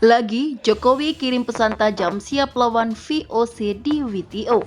Lagi, Jokowi kirim pesan tajam siap lawan VOC di WTO.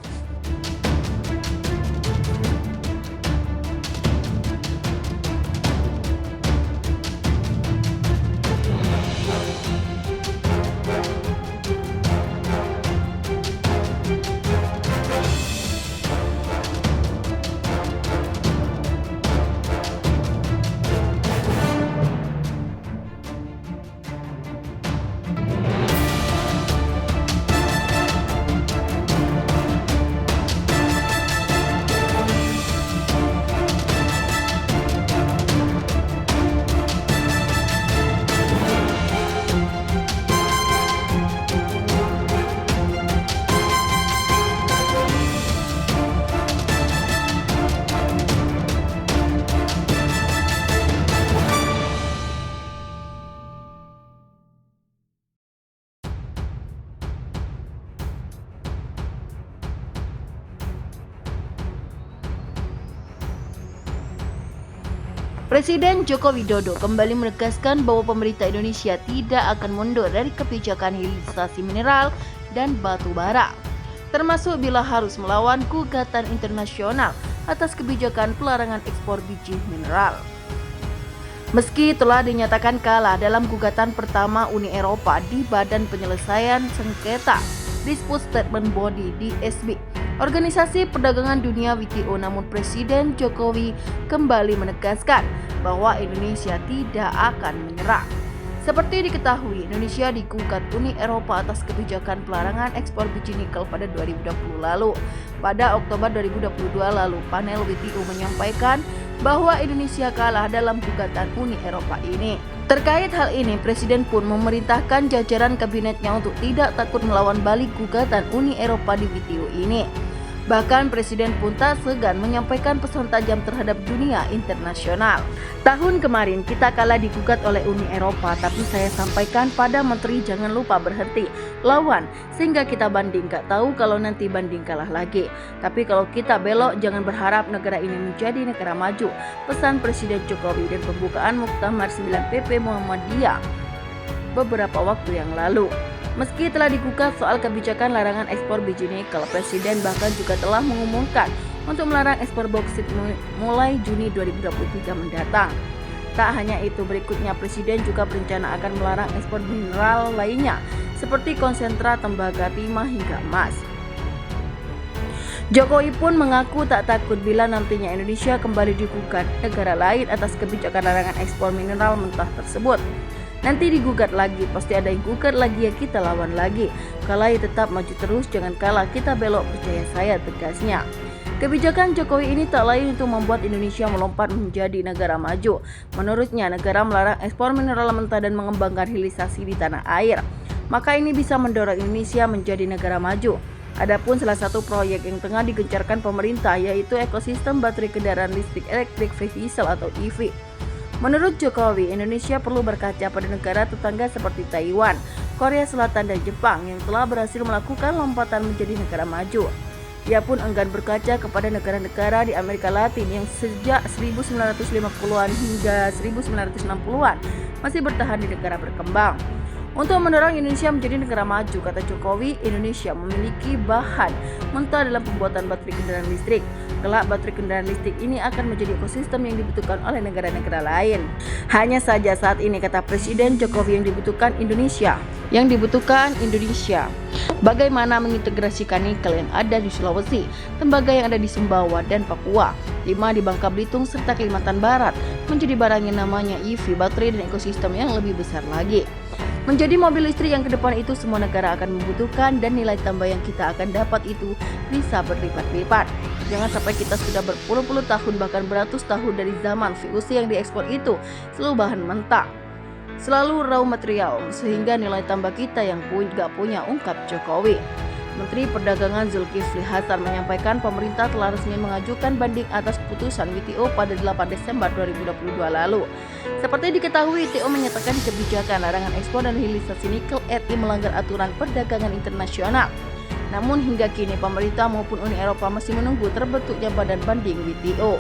Presiden Joko Widodo kembali menegaskan bahwa pemerintah Indonesia tidak akan mundur dari kebijakan hilirisasi mineral dan batu bara, termasuk bila harus melawan gugatan internasional atas kebijakan pelarangan ekspor biji mineral. Meski telah dinyatakan kalah dalam gugatan pertama Uni Eropa di Badan Penyelesaian Sengketa Dispute Settlement Body (DSB), Organisasi Perdagangan Dunia WTO, namun Presiden Jokowi kembali menegaskan bahwa Indonesia tidak akan menyerah. Seperti diketahui, Indonesia digugat Uni Eropa atas kebijakan pelarangan ekspor biji nikel pada 2020 lalu. Pada Oktober 2022 lalu, panel WTO menyampaikan bahwa Indonesia kalah dalam gugatan Uni Eropa ini. Terkait hal ini, Presiden pun memerintahkan jajaran kabinetnya untuk tidak takut melawan balik gugatan Uni Eropa di WTO ini. Bahkan Presiden pun tak segan menyampaikan pesan tajam terhadap dunia internasional. Tahun kemarin kita kalah digugat oleh Uni Eropa, tapi saya sampaikan pada Menteri jangan lupa berhenti lawan sehingga kita banding. Gak tahu kalau nanti banding kalah lagi. Tapi kalau kita belok jangan berharap negara ini menjadi negara maju. Pesan Presiden Jokowi dan pembukaan Muktamar 9 PP Muhammadiyah beberapa waktu yang lalu. Meski telah digugat soal kebijakan larangan ekspor biji nikel, Presiden bahkan juga telah mengumumkan untuk melarang ekspor boksit mulai Juni 2023 mendatang. Tak hanya itu, berikutnya Presiden juga berencana akan melarang ekspor mineral lainnya seperti konsentrat, tembaga, timah hingga emas. Jokowi pun mengaku tak takut bila nantinya Indonesia kembali digugat negara lain atas kebijakan larangan ekspor mineral mentah tersebut. Nanti digugat lagi, pasti ada yang gugat lagi, ya kita lawan lagi. Kalah ya tetap maju terus, jangan kalah, kita belok, percaya saya, tegasnya. Kebijakan Jokowi ini tak lain untuk membuat Indonesia melompat menjadi negara maju. Menurutnya, negara melarang ekspor mineral mentah dan mengembangkan hilirisasi di tanah air. Maka ini bisa mendorong Indonesia menjadi negara maju. Adapun salah satu proyek yang tengah digencarkan pemerintah yaitu ekosistem baterai kendaraan listrik electric vehicle atau EV. Menurut Jokowi, Indonesia perlu berkaca pada negara tetangga seperti Taiwan, Korea Selatan, dan Jepang yang telah berhasil melakukan lompatan menjadi negara maju. Ia pun enggan berkaca kepada negara-negara di Amerika Latin yang sejak 1950-an hingga 1960-an masih bertahan di negara berkembang. Untuk mendorong Indonesia menjadi negara maju, kata Jokowi, Indonesia memiliki bahan mentah dalam pembuatan baterai kendaraan listrik. Kelak baterai kendaraan listrik ini akan menjadi ekosistem yang dibutuhkan oleh negara-negara lain. Hanya saja saat ini, kata Presiden Jokowi, yang dibutuhkan Indonesia. Bagaimana mengintegrasikan nikel yang ada di Sulawesi, tembaga yang ada di Sumbawa dan Papua, timah di Bangka Belitung serta Kalimantan Barat menjadi barang yang namanya EV, baterai dan ekosistem yang lebih besar lagi. Menjadi mobil listrik yang ke depan itu semua negara akan membutuhkan dan nilai tambah yang kita akan dapat itu bisa berlipat-lipat. Jangan sampai kita sudah berpuluh-puluh tahun bahkan beratus tahun dari zaman VOC yang diekspor itu selalu bahan mentah, selalu raw material sehingga nilai tambah kita yang gak punya, ungkap Jokowi. Menteri Perdagangan Zulkifli Hasan menyampaikan pemerintah telah resmi mengajukan banding atas putusan WTO pada 8 Desember 2022 lalu. Seperti diketahui, WTO menyatakan kebijakan larangan ekspor dan hilirisasi nikel RI melanggar aturan perdagangan internasional. Namun hingga kini pemerintah maupun Uni Eropa masih menunggu terbentuknya badan banding WTO.